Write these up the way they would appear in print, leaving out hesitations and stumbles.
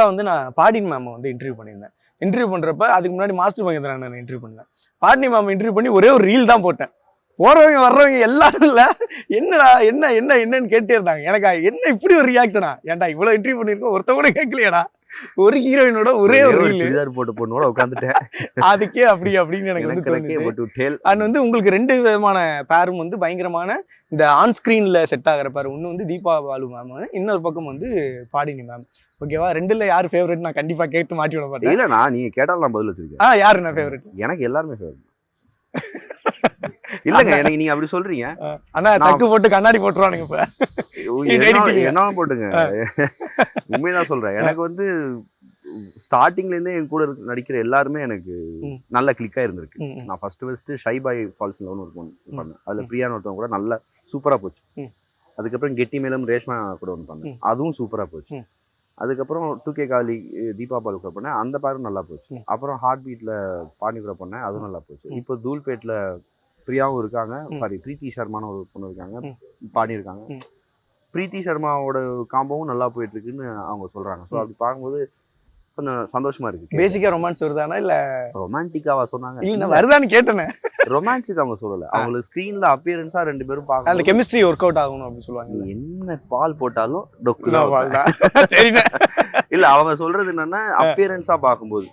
வந்து நான் பாடின் மேம் வந்து இன்டர்வியூ பண்ணியிருந்தேன். இன்டர்வியூ பண்றப்ப அதுக்கு முன்னாடி மாஸ்டர் மகேந்திரன் நான் இன்டர்வியூ பண்ணேன். பாடினி மேம் இன்டர்வியூ பண்ணி ஒரே ஒரு ரீல் தான் போட்டேன். போறவங்க வர்றவங்க எல்லாரும் இல்ல என்னடா என்னன்னு கேட்டே இருந்தாங்க. எனக்கு என்ன இப்படி ஒரு ரியாக்ஷனா? ஏன்டா இவ்வளவு இன்டர்வியூ பண்ணிருக்கோம் ஒருத்த கூட கேட்கலையாடா? ஒரு ஹீரோயினோட ஒரே ஒரு ரீல் சுடிதார் போட்டு பொண்ணோட உட்காந்துட்டேன். அதுக்கே அப்படின்னு எனக்கு வந்து தோணுச்சு. அண்ட் வந்து உங்களுக்கு 2 விதமான பேரும் வந்து பயங்கரமான இந்த ஆன் ஸ்கிரீன்ல செட் ஆகிற பேர். ஒன்று வந்து தீபா பாலு மேம், இன்னொரு பக்கம் வந்து பாடினி மேம். ஓகேவா? 2ல யார் ஃபேவரட் நான் கண்டிப்பா கேட்டு மாட்டி விட மாட்டேன். இல்ல நான் நீங்க கேட்டாலும் நான் பதில் வச்சிருக்கேன். யாரு நான் ஃபேவரட்? எனக்கு எல்லாருமே ஃபேவரட். இல்லங்க எனக்கு நீங்க அப்படி சொல்றீங்க. அண்ணா டக்கு போட்டு கண்ணாடி போட்டுருவானுங்க இப்ப. என்ன போட்டுங்க. உண்மைதான் சொல்றேன். எனக்கு வந்து ஸ்டார்டிங்ல இருந்தே என் கூட நடிக்கிற எல்லாருமே எனக்கு நல்ல கிளிக்கா இருந்திருக்கு. நான் ஃபர்ஸ்ட் ஷை பாய் ஃபால்ஸ் லவ்னு ஒரு பொண்ணு பண்ணேன். அதுல பிரியான்னு ஒருத்தவங்க கூட நல்லா சூப்பரா போச்சு. அதுக்கப்புறம் கெட்டி மேலும் ரேஷ்மா கூட ஒன்று பண்ணேன். அதுவும் சூப்பரா போச்சு. அதுக்கப்புறம் 2K காலி தீபா பாலு கூட பண்ணேன். அந்த பாரும் நல்லா போச்சு. அப்புறம் ஹார்ட் பீட்ல பாணி கூட பண்ணேன். அதுவும் நல்லா போச்சு. இப்போ தூள்பேட்ல பிரியாவும் இருக்காங்க. சாரி பிரீத்தி சர்மான்னு ஒரு பொண்ணு இருக்காங்க. பாணி இருக்காங்க. பிரீத்தி சர்மாவோட காம்போவும் நல்லா போயிட்டு இருக்குன்னு அவங்க சொல்றாங்க. ஸோ அப்படி பார்க்கும்போது கொஞ்சம் சந்தோஷமா இருக்கு. பேசிக்கா ரொமான்ஸ் வருதானா இல்ல ரொமான்டிக்காவா சொன்னாங்க? இல்ல வருதான்னு கேட்டேன். ரொமான்டிக் அவங்க சொல்லல. அவங்களுக்கு ஸ்கிரீன்ல அப்பியரன்ஸா 2 பேரும் பார்க்க அந்த கெமிஸ்ட்ரி ஒர்க் அவுட் ஆகணும் அப்படின்னு சொல்லுவாங்க. என்ன பால் போட்டாலும் டொக்கு சரிண்ணே. இல்ல அவங்க சொல்றது என்னன்னா அப்பியரன்ஸா பார்க்கும்போது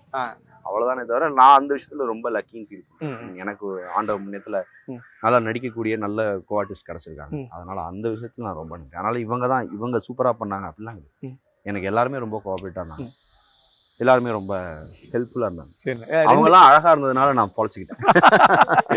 அவ்வளவுதானே தவிர நான் அந்த விஷயத்துல ரொம்ப லக்கின்னு ஃபீல் பண்ணேன். எனக்கு ஆண்டவ முன்னத்துல நல்லா நடிக்கக்கூடிய நல்ல கோஆர்டிஸ்ட் கிடைச்சிருக்காங்க. அதனால அந்த விஷயத்துல நான் ரொம்ப நன்றி. அதனால இவங்க சூப்பரா பண்ணாங்க அப்படிலாம் எனக்கு எல்லாருமே ரொம்ப கோஆபரேட்டா இருந்தாங்க. எல்லாருமே ரொம்ப ஹெல்ப்ஃபுல்லா இருந்தாங்க. அவங்க எல்லாம் அழகா இருந்ததுனால நான் பொழைச்சிக்கிட்டேன்.